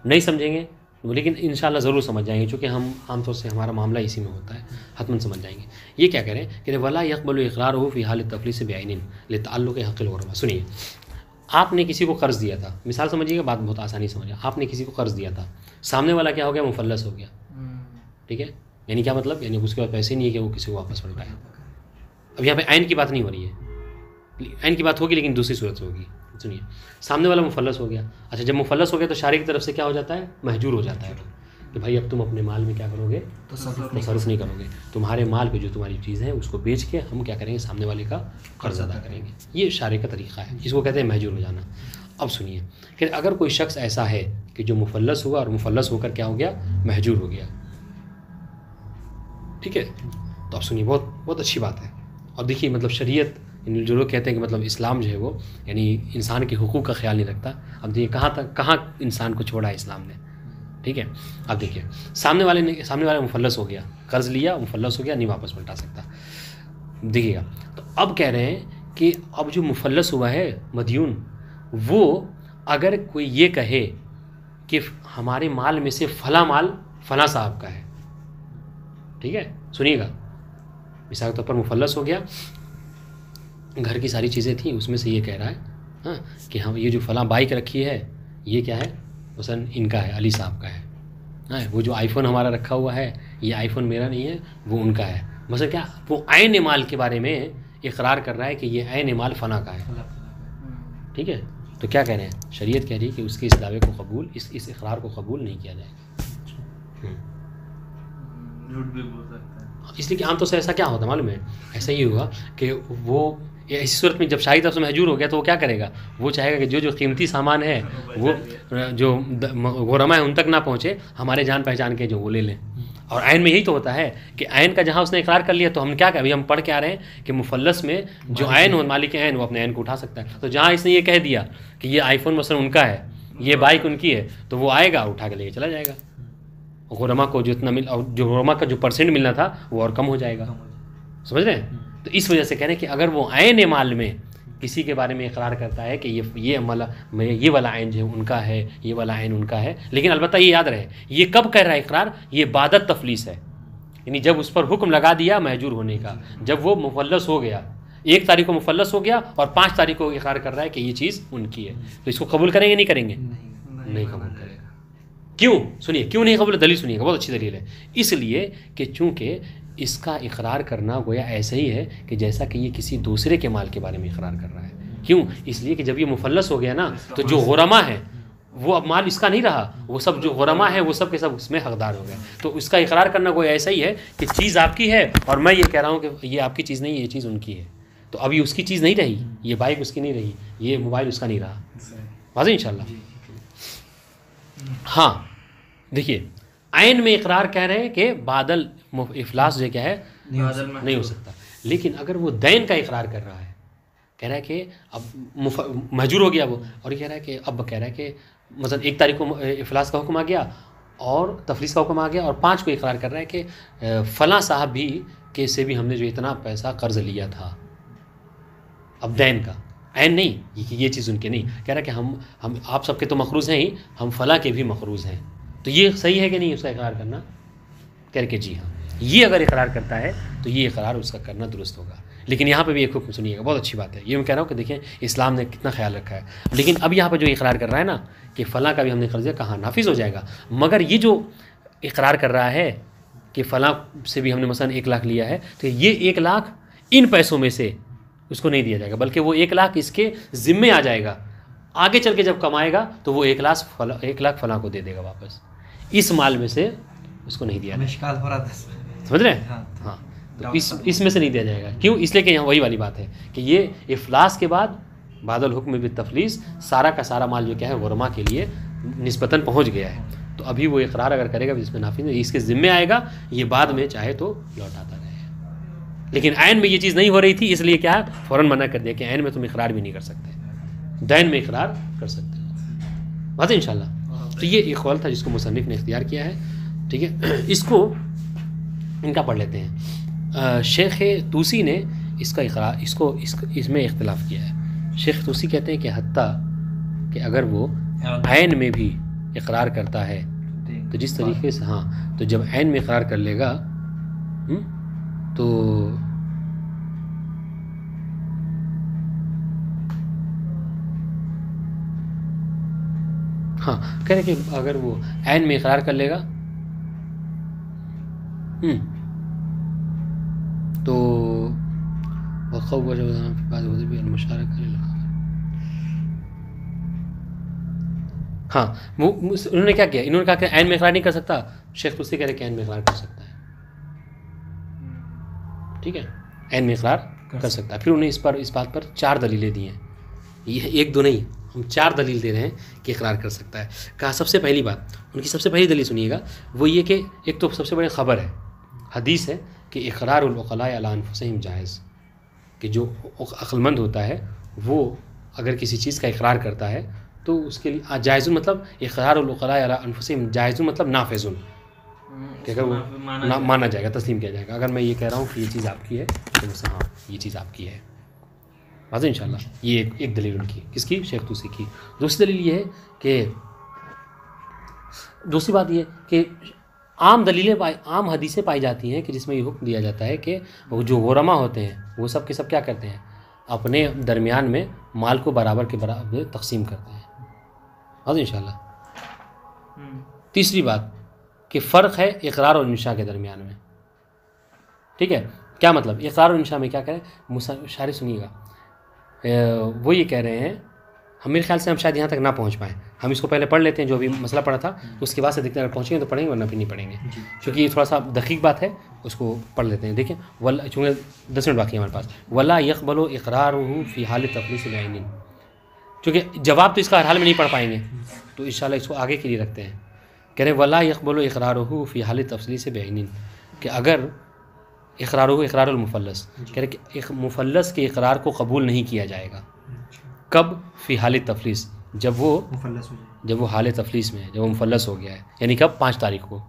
नहीं समझेंगे लेकिन इंशाअल्लाह ज़रूर समझ जाएंगे, क्योंकि हम आमतौर से हमारा मामला इसी में होता है, हतमन समझ जाएंगे। ये क्या कह रहे हैं कि वला यक़बलु इक़रारुहु फ़ी हाल तफ़लीस बिअयनिन लितअल्लुक़ हक़्क़िल गुरमा। सुनिए, आपने किसी को कर्ज़ दिया था, मिसाल समझिएगा, बात बहुत आसानी समझिए। आपने किसी को कर्ज़ दिया था, सामने वाला क्या हो गया, मुफल्लस हो गया, ठीक है। यानी क्या मतलब, यानी उसके पास पैसे नहीं है कि वो किसी को वापस कर पाए। अब यहाँ पे ऐन की बात नहीं हो रही है, ऐन की बात होगी लेकिन दूसरी सूरत से होगी। सुनिए, सामने वाला मुफल्लस हो गया। अच्छा, जब मुफल्लस हो गया तो शारी की तरफ से क्या हो जाता है, महजूर हो जाता है कि भाई अब तुम अपने माल में क्या करोगे, तसर्रुफ़ नहीं करोगे, तुम्हारे माल पे जो तुम्हारी चीज़ है उसको बेच के हम क्या करेंगे, सामने वाले का कर्ज अदा करेंगे। ये शारी का तरीक़ा है, जिसको कहते हैं महजूर हो जाना। अब सुनिए कि अगर कोई शख्स ऐसा है कि जो मुफल्लस हुआ और मुफल्लस होकर क्या हो गया, महजूर हो गया, ठीक है, तो अब सुनिए, बहुत बहुत अच्छी बात है। और देखिए मतलब शरीयत, जो लोग कहते हैं कि मतलब इस्लाम जो है वो यानी इंसान के हुकूक का ख्याल नहीं रखता, अब देखिए कहाँ इंसान को छोड़ा है इस्लाम ने, ठीक है। अब देखिए सामने वाला मुफल्लस हो गया, कर्ज़ लिया, मुफल्लस हो गया, नहीं वापस पलटा सकता, देखिएगा। तो अब कह रहे हैं कि अब जो मुफल्लस हुआ है मदयून, वो अगर कोई ये कहे कि हमारे माल में से फला माल फला साहब का है, ठीक है, सुनिएगा, मिसाल के तौर पर मुफल्लस हो गया, घर की सारी चीज़ें थी, उसमें से ये कह रहा है हाँ कि हम ये जो फला बाइक रखी है ये क्या है, मसलन इनका है, अली साहब का है, हाँ, वो जो आईफ़ोन हमारा रखा हुआ है ये आईफ़ोन मेरा नहीं है, वो उनका है। मतलब क्या, वो ऐन माल के बारे में इकरार कर रहा है कि ये ऐन माल फना का है, ठीक है। तो क्या कह रहे हैं, शरीयत कह रही है कि उसके इस दावे को कबूल, इस इकरार को कबूल नहीं किया जाएगा। झूठ भी बोल सकता है, इसलिए कि आमतौर से ऐसा क्या होता है मालूम है, ऐसा ही हुआ कि वो इस सूरत में जब शाही तरफ से महजूर हो गया तो वो क्या करेगा, वो चाहेगा कि जो कीमती सामान है वो जो गुरमा है उन तक ना पहुँचे, हमारे जान पहचान के जो वो ले लें। और ऐन में यही तो होता है कि ऐन का जहाँ उसने इकरार कर लिया तो हम क्या करें, हम पढ़ के आ रहे हैं कि मुफल्लस में जो ऐन हो, मालिक ऐन, वो अपने ऐन को उठा सकता है। तो जहाँ इसने ये कह दिया कि ये आईफ़ोन मसलन उनका है, ये बाइक उनकी है, तो वो आएगा उठा के लेके चला जाएगा, गुरमा को जितना मिल, और जो गुरमा का जो परसेंट मिलना था वो और कम हो जाएगा, समझ रहे हैं। तो इस वजह से कह रहे हैं कि अगर वो ऐन माल में किसी के बारे में इकरार करता है कि ये वाला ऐन जो है उनका है, ये वाला ऐन उनका है, लेकिन अलबत्ता ये याद रहे ये कब कर रहा है इकरार, ये बादत तफलीस है, यानी जब उस पर हुक्म लगा दिया महजूर होने का, जब वो मुफल्लस हो गया, 1 तारीख को मुफल्लस हो गया और 5 तारीख को इकरार कर रहा है कि ये चीज़ उनकी है, तो इसको कबूल करेंगे नहीं करेंगे, नहीं कबूल करेगा। क्यों, सुनिए क्यों नहीं कबूल, दलील सुनिएगा, बहुत अच्छी दलील है। इसलिए कि चूँकि इसका इकरार करना गोया ऐसा ही है कि जैसा कि ये किसी दूसरे के माल के बारे में इकरार कर रहा है। क्यों, इसलिए कि जब ये मुफल्लस हो गया ना, तो जो गुरमा है वो अब माल इसका नहीं रहा, वो सब जो गुरमा है वो सब के सब उसमें हकदार हो गए। तो इसका इकरार करना गोया ऐसा ही है कि चीज़ आपकी है और मैं ये कह रहा हूँ कि ये आपकी चीज़ नहीं, ये चीज़ उनकी है। तो अभी उसकी चीज़ नहीं रही, ये बाइक उसकी नहीं रही, ये मोबाइल उसका नहीं रहा, वाज़ेह इंशाल्लाह। हाँ देखिए, ऐन में इकरार कह रहे हैं कि बादल इफलास जो क्या है नहीं हो सकता, लेकिन अगर वो दैन का इकरार कर रहा है, कह रहा है कि अब महजूर हो गया वो, और कह रहा है कि अब कह रहा है कि मतलब 1 तारीख को इफलास का हुक्म आ गया और तफलीस का हुक्म आ गया, और 5 को इकरार कर रहा है कि फ़लाँ साहब भी के से भी हमने जो इतना पैसा कर्ज लिया था, अब दैन का, ऐन नहीं, ये चीज़ उनके नहीं, कह रहा कि हम आप सबके तो मखरूज़ हैं ही, हम फ़लाँ के भी मखरूज़ हैं। तो ये सही है कि नहीं उसका इकरार करना? कह रहे कि जी हाँ, ये अगर इकरार करता है तो ये इकरार उसका करना दुरुस्त होगा। लेकिन यहाँ पे भी एक हुक्म सुनिएगा, बहुत अच्छी बात है, ये मैं कह रहा हूँ कि देखें इस्लाम ने कितना ख्याल रखा है। लेकिन अब यहाँ पर जो इकरार कर रहा है ना कि फ़लाँ का भी हमने कर्ज़ कहाँ नाफिज़ हो जाएगा, मगर ये जो इकरार कर रहा है कि फ़लाँ से भी हमने मसलन 1 लाख लिया है, तो ये 1 लाख इन पैसों में से उसको नहीं दिया जाएगा, बल्कि वो 1 लाख इसके ज़िम्मे आ जाएगा। आगे चल के जब कमाएगा तो वो 1 लाख फ़लाँ को दे देगा वापस, इस माल में से उसको नहीं दिया जाएगा। हो रहा था, समझ रहे हैं? हाँ, तो इसमें से नहीं दिया जाएगा। क्यों? इसलिए कि यहाँ वही वाली बात है कि ये इफलास के बाद बादल हुक्म भी तफलीस सारा का सारा माल जो क्या है गुरमा के लिए निस्बतन पहुँच गया है। तो अभी वो इकरार अगर करेगा जिसमें नाफिज इसके ज़िम्मे आएगा, ये बाद में चाहे तो लौटाता रहे। लेकिन ऐन में ये चीज़ नहीं हो रही थी, इसलिए क्या है फ़ौरन मना कर दिया कि ऐन में तुम इकरार भी नहीं कर सकते, दैन में इकरार कर सकते हो। बात है इंशाल्लाह। तो ये एक कौल था जिसको मुसन्निफ़ ने इख्तियार किया है। ठीक है, इसको इनका पढ़ लेते हैं। शेख तूसी ने इसका इकरार इसमें इख्तिलाफ़ किया है। शेख तूसी कहते हैं कि हत्ता कि अगर वो ऐन में भी इकरार करता है तो जिस तरीके से, हाँ, तो जब ऐन में इकरार कर लेगा तो हाँ, कह रहे कि अगर वो ऐन में इकरार कर लेगा तो हाँ, उन्होंने क्या किया, इन्होंने कहा कि ऐन में इकरार नहीं कर सकता। शेख तुसी कह रहे कि ऐन में इकरार कर सकता है। ठीक है, ऐन में इकरार कर सकता है। फिर उन्हें इस बात पर 4 दलीलें दी हैं। ये 1 2 नहीं, हम 4 दलील दे रहे हैं कि इकरार कर सकता है। कहा सबसे पहली बात, उनकी सबसे पहली दलील सुनिएगा, वो ये कि एक तो सबसे बड़ी ख़बर है, हदीस है कि इक़रारुल उक़ला अला अनफुसिहिम जायज़, कि जो अक्लमंद होता है वो अगर किसी चीज़ का इकरार करता है तो उसके लिए जायज़ुन, मतलब इक़रारुल उक़ला अला अनफुसिहिम जायज़ुन मतलब नाफिज़ुन, कि अगर वो माना जाएगा, तस्लीम किया जाएगा। अगर मैं ये कह रहा हूँ कि ये चीज़ आपकी है तो मुझसे हाँ ये चीज़ आपकी है, बात है इंशाल्लाह। ये एक दलील उनकी, किसकी? शेख तूसी की। दूसरी दलील ये है कि दूसरी बात ये कि आम हदीसें पाई जाती हैं कि जिसमें ये हुक्म दिया जाता है कि वो जो गुरमा होते हैं वो सब के सब क्या करते हैं, अपने दरमियान में माल को बराबर के बराबर तकसीम करते हैं, बात इंशाल्लाह। तीसरी बात कि फ़र्क है इकरार और इंशा के दरमियान में। ठीक है, क्या मतलब? इकरार और इंशा में क्या करें, शायरी सुनिएगा, वो ये कह रहे हैं, हम मेरे ख्याल से हम शायद यहाँ तक ना पहुँच पाएँ, हम इसको पहले पढ़ लेते हैं जो भी मसला पड़ा था, उसके बाद से देखते हैं अगर पहुँचेंगे तो पढ़ेंगे वरना फिर नहीं पढ़ेंगे, क्योंकि ये थोड़ा सा दकीक बात है, उसको पढ़ लेते हैं। देखिए वल्ला, चूँकि 10 मिनट बाकी है हमारे पास, वल्ला यक़बलु इक़रारुहु फ़ी हाल तफ़लीस बिअयनिन, क्योंकि जवाब तो इसका हर हाल में नहीं पढ़ पाएंगे तो इंशाल्लाह इसको आगे के लिए रखते हैं। कह रहे वल्ला यक़बलु इक़रारुहु फ़ी हाल तफ़लीस बिअयनिन, कि अगर इक़रारुहु इक़रारुल मुफ़ल्लस, कह रहे कि एक मुफ़ल्लस के इक़रार को कबूल नहीं किया जाएगा। कब? फ़ी हाल तफ़लीस, जब वो हाल तफ़लीस में है, जब वो मुफ़ल्लस हो गया है, यानी कब? 5 तारीख को।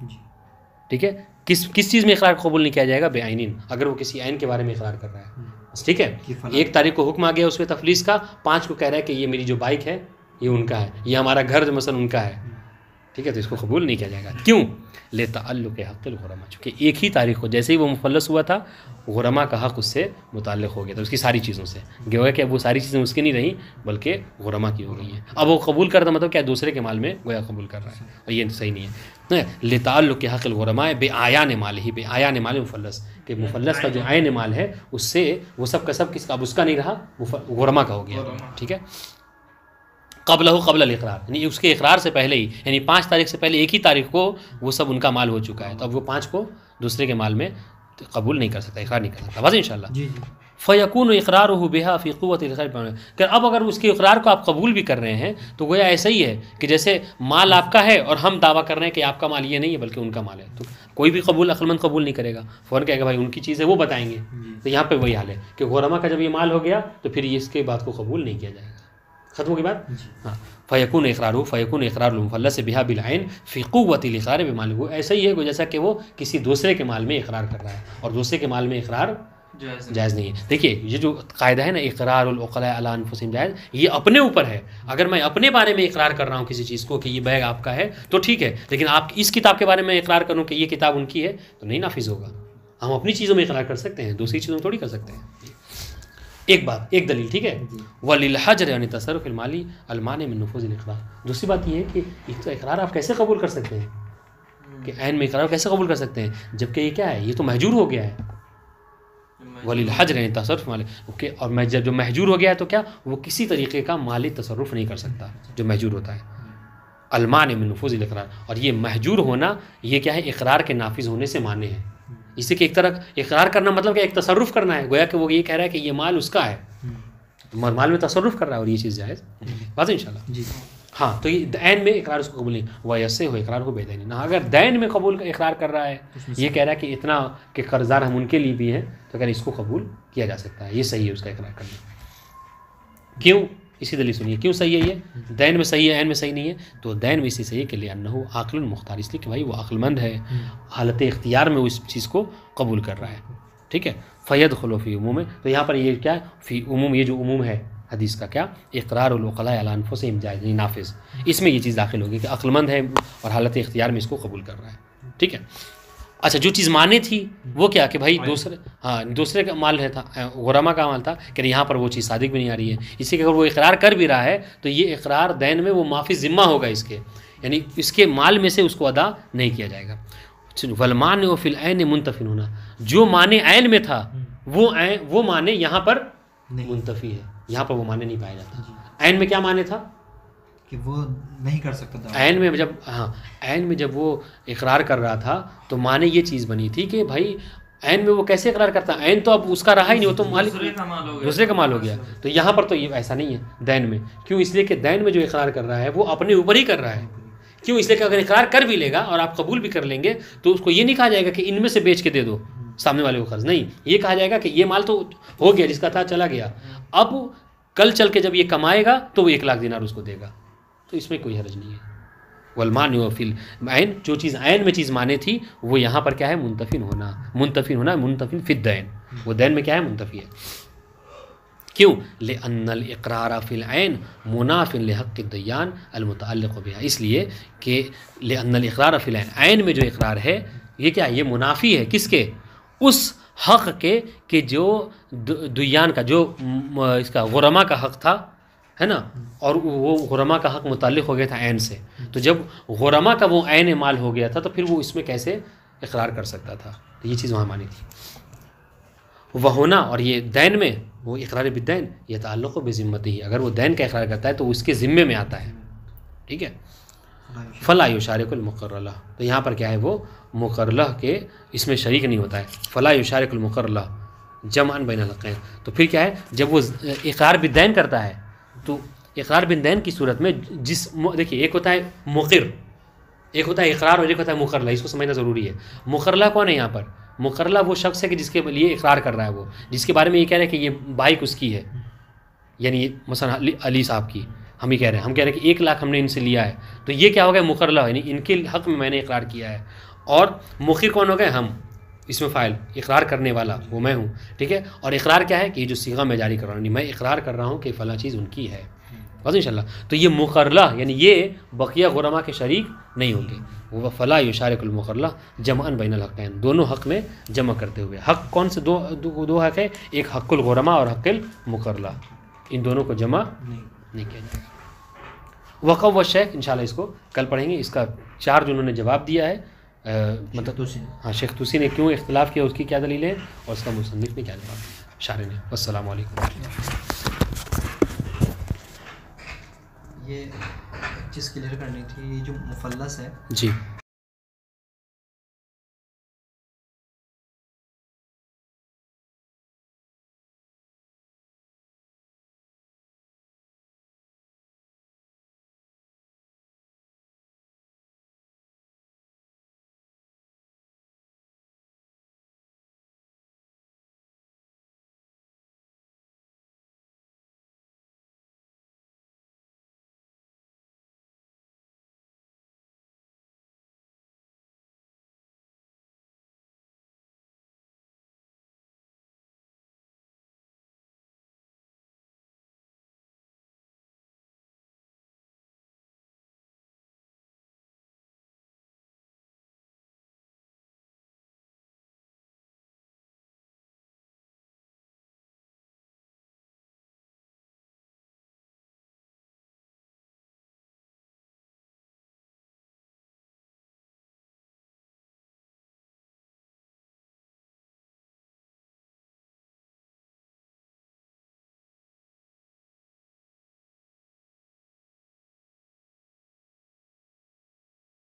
ठीक है, किस चीज़ में इक़रार कबूल नहीं किया जाएगा? बेआइनिन, अगर वो किसी आइन के बारे में इक़रार कर रहा है। ठीक है, 1 तारीख को हुक्म आ गया उसमें तफ़लीस का, 5 को कह रहा है कि ये मेरी जो बाइक है ये उनका है, ये हमारा घर जो मसलन उनका है। ठीक है, तो इसको कबूल नहीं किया जाएगा। क्यों? ले तअल्लुक़ हक़्क़िल गुरमा, चूँकि एक ही तारीख को जैसे ही वो मुफ़ल्लस हुआ था गुरमा का हक़ उससे मुताल्लिक़ हो गया था, उसकी सारी चीज़ों से। गोया कि अब वो सारी चीज़ें उसकी नहीं रही बल्कि गुरमा की हो गई हैं। अब वो कबूल करता मतलब क्या, दूसरे के माल में गोया कबूल कर रहा है, और ये सही नहीं है। ले तअल्लुक़ हक़्क़िल गुरमा बेआयान माल ही, बेआयान माल मुफ़ल्लस, कि मुफ़ल्लस का जो आयन माल है उससे वो सब का सब किसका, अब उसका नहीं रहा, गुरमा का हो गया। ठीक है, क़ब्ल इक़रार, यानी उसके इक़रार से पहले ही, यानी 5 तारीख से पहले 1 ही तारीख को वो सब उनका माल हो चुका है, तो अब वो 5 को दूसरे के माल में कबूल नहीं कर सकता, इक़रार नहीं कर सकता। बस इंशाल्लाह फ़यकून इक़रारुहु बिहा फ़ी क़ुव्वतिल इक़रार। अब अगर उसके इक़रार को आप कबूल भी कर रहे हैं तो गोया ऐसा ही है कि जैसे माल आपका है और हम दावा कर रहे हैं कि आपका माल ये नहीं है बल्कि उनका माल है, तो कोई भी अक्लमंद कबूल नहीं करेगा, फ़ौरन कहेगा भाई उनकी चीज़ है, वो बताएंगे। तो यहाँ पर वही हाल है कि गुरमा का जब ये माल हो गया तो फिर इसके बात को कबूल नहीं किया जाएगा। ख़त्म होगी बात। हाँ, फ़यकून इक़रारुल मुफ़ल्लस बिहा बिल ऐन फ़ी क़ुव्वतिल इक़रार बिमालिही, ऐसा ही है जैसा कि वो किसी दूसरे के माल में इक़रार कर रहा है और दूसरे के माल में इक़रार जायज़ नहीं है। देखिए ये जो कायदा है ना इक़रारुल उक़ला अला अनफुसिहिम जायज़, ये अपने ऊपर है। अगर मैं अपने बारे में इक़रार कर रहा हूँ किसी चीज़ को कि ये बैग आपका है तो ठीक है, लेकिन आप इस किताब के बारे में इक़रार करूँ कि ये किताब उनकी है तो नहीं नाफिज़ होगा। हम अपनी चीज़ों में इक़रार कर सकते हैं, दूसरी चीज़ों में थोड़ी कर सकते हैं। एक बात, एक दलील, ठीक है, वलिल हजर यानी तसर्रुफ़िल माली अल मानी मिन नुफूज़िल इक़रार। दूसरी बात ये है कि एक तो इक़रार आप कैसे कबूल कर सकते हैं कि ऐन में इक़रार कैसे कबूल कर सकते हैं जबकि ये क्या है, ये तो महजूर हो गया है। वलिल हजर यानी तसर्रुफ़ माली, ओके, और मैं जब जो महजूर हो गया है तो क्या वो किसी तरीके का माली तसर्रुफ़ नहीं कर सकता जो महजूर होता है। अल मानी मिन नुफूज़िल इक़रार, और ये महजूर होना ये क्या है, इक़रार के नाफिज़ होने से माने हैं। इसी के एक तरह इक़रार करना मतलब क्या, एक तसर्रुफ़ करना है, गोया कि वो ये कह रहा है कि ये माल उसका है, तो माल में तसर्रुफ़ कर रहा है और ये चीज़ जायज़ बात है इंशाल्लाह जी। हाँ, तो ये दैन में इक़रार उसको कबूल नहीं, वैसे हो इक़रार हो बेदैन ना। अगर दैन में कबूल इक़रार कर रहा है, ये कह रहा है कि इतना कि कर्ज़दार हम उनके लिए भी हैं, तो अगर इसको कबूल किया जा सकता है, ये सही है उसका इक़रार करना। क्यों, इसी दलील सुनिए क्यों सही है। ये दैन में सही है, ऐन में सही नहीं है। तो दैन में इसी सही है कि लिए अन्नहु आक़िलुन मुख्तार, इसलिए कि भाई वो अक्लमंद है, हालत इख्तियार में वो इस चीज़ को कबूल कर रहा है, ठीक है। फ़यदख़ुलु फ़ी उमूम, तो यहाँ पर ये क्या है, फ़ी उमूम, ये जो उमूम है हदीस का क्या, इक़रारुल उक़ला अला अनफुसिहिम जायज़ नाफिज़, इसमें ये चीज़ दाखिल होगी कि अक्लमंद है और हालत इख्तियार में इसको कबूल कर रहा है, ठीक है। अच्छा, जो चीज़ माने थी वो क्या कि भाई दूसरे का माल है था, गुरमा का माल था, कि यहाँ पर वो चीज़ सादिक भी नहीं आ रही है। इसी के अगर वो इक़रार कर भी रहा है तो ये इक़रार दैन में वो माफ़ी ज़िम्मा होगा इसके, यानी इसके माल में से उसको अदा नहीं किया जाएगा। वलमान व फिल ऐन मुंतफ़िन होना, जो माने ऐन में था वो माने यहाँ पर मुंतफ़ी है, यहाँ पर वो माने नहीं पाया जाता। ऐन में क्या माने था कि वो नहीं कर सकता। ऐन में जब, हाँ, ऐन में जब वो इक़रार कर रहा था तो माने ये चीज़ बनी थी कि भाई ऐन में वो कैसे इक़रार करता, ऐन तो अब उसका रहा ही नहीं, वो तो मालिक दूसरे का माल हो गया। तो यहाँ पर तो ये ऐसा नहीं है दैन में। क्यों, इसलिए कि दैन में जो इक़रार कर रहा है वो अपने ऊपर ही कर रहा है। क्यों, इसलिए कि अगर इक़रार कर भी लेगा और आप कबूल भी कर लेंगे तो उसको ये नहीं कहा जाएगा कि इनमें से बेच के दे दो सामने वाले को कर्ज, नहीं, ये कहा जाएगा कि ये माल तो हो गया, जिसका था चला गया, अब कल चल के जब ये कमाएगा तो वो 1 लाख दिनार उसको देगा, तो इसमें कोई हर्ज नहीं है। वलमान व फिल ऐन, जो चीज़ ऐन में चीज़ माने थी वो यहाँ पर क्या है, मुंतफ़िन होना, मुंतफ़िन फिद दैन, वो दैन में क्या है, मुंतफ़ी है। क्यों, ले अन्नल इक़रार फिल ऐन मुनाफ़िन ले हक़्क़ि दय्यान अल मुतअल्लिक़ बिहा, इसलिए कि ले अन्नल इक़रार फिल ऐन, ऐन में जो इक़रार है ये क्या है, ये मुनाफ़ी है किसके, उस हक़ के कि जो दुयान का, जो इसका गुरमा का हक़ था, है ना, और वो गुरमा का हक़ मुताल्लिक़ हो गया था ऐन से। तो जब गुरमा का वो ऐन माल हो गया था तो फिर वो इसमें कैसे इक़रार कर सकता था, तो ये चीज़ वहाँ मानी थी। वह होना, और ये दैन में वो इक़रार बिदैन ये ताल्लुक़ बिज़िम्मतिही, अगर वो दैन का इक़रार करता है तो उसके ज़िम्मे में आता है, ठीक है। फ़ला युशारिकुल मुक़र्रला, तो यहाँ पर क्या है, वो मुक़र्रला के इसमें शरीक नहीं होता है। फ़ला युशारिकुल मुक़र्रला जमअन बैनल हक़्क़ैन, तो फिर क्या है, जब वो इक़रार बिदैन करता है तो इक़रार बिदैन की सूरत में देखिए, एक होता है मुक़िर, एक होता है इक़रार, और एक होता है मुक़र्रला, इसको समझना ज़रूरी है। मुक़र्रला कौन है यहाँ पर, मुक़र्रला वो शख्स है कि जिसके लिए इक़रार कर रहा है, वो जिसके बारे में ये कह रहा है कि ये बाइक उसकी है, यानी मसलन अली साहब की, हम ही कह रहे हैं, हम कह रहे हैं कि 1 लाख हमने इनसे लिया है, तो ये क्या हो गया, मुक़र्रला, यानी इनके हक़ में मैंने इक़रार किया है। और मुक़िर कौन हो गए, हम, इसमें फ़ाइल, इक़रार करने वाला वो मैं हूँ, ठीक है। और इक़रार क्या है कि ये जो सीगा मैं जारी कर रहा हूँ, नहीं, मैं इक़रार कर रहा हूँ कि फ़लाँ चीज़ उनकी है, बस इंशाल्लाह। तो ये मुक़र्रला यानी ये बकिया गुरमा के शरीक नहीं होंगे, वो फ़ला युशारिकुल मुक़र्रला जमअन बैनल हक़्क़ैन, दोनों हक़ में जमा करते हुए। हक़ कौन से दो हक़ है, एक हक़्क़ुल गुरमा और हक़्क़ुल मुक़र्रला, इन दोनों को जमा नहीं किया जाएगा। वक़फ़ व शेख इंशाल्लाह इसको कल पढ़ेंगे। इसका 4 जो उन्होंने जवाब दिया है, मतलब हाँ, शेख तुसी ने क्यों इख्तिलाफ़ किया, उसकी क्या दलील है, और उसका मुसन्निफ़ ने क्या जवाब दिया, शारे ने। अस्सलामु अलैकुम। ये चीज़ क्लियर करनी थी, ये जो मुफल्लस है जी।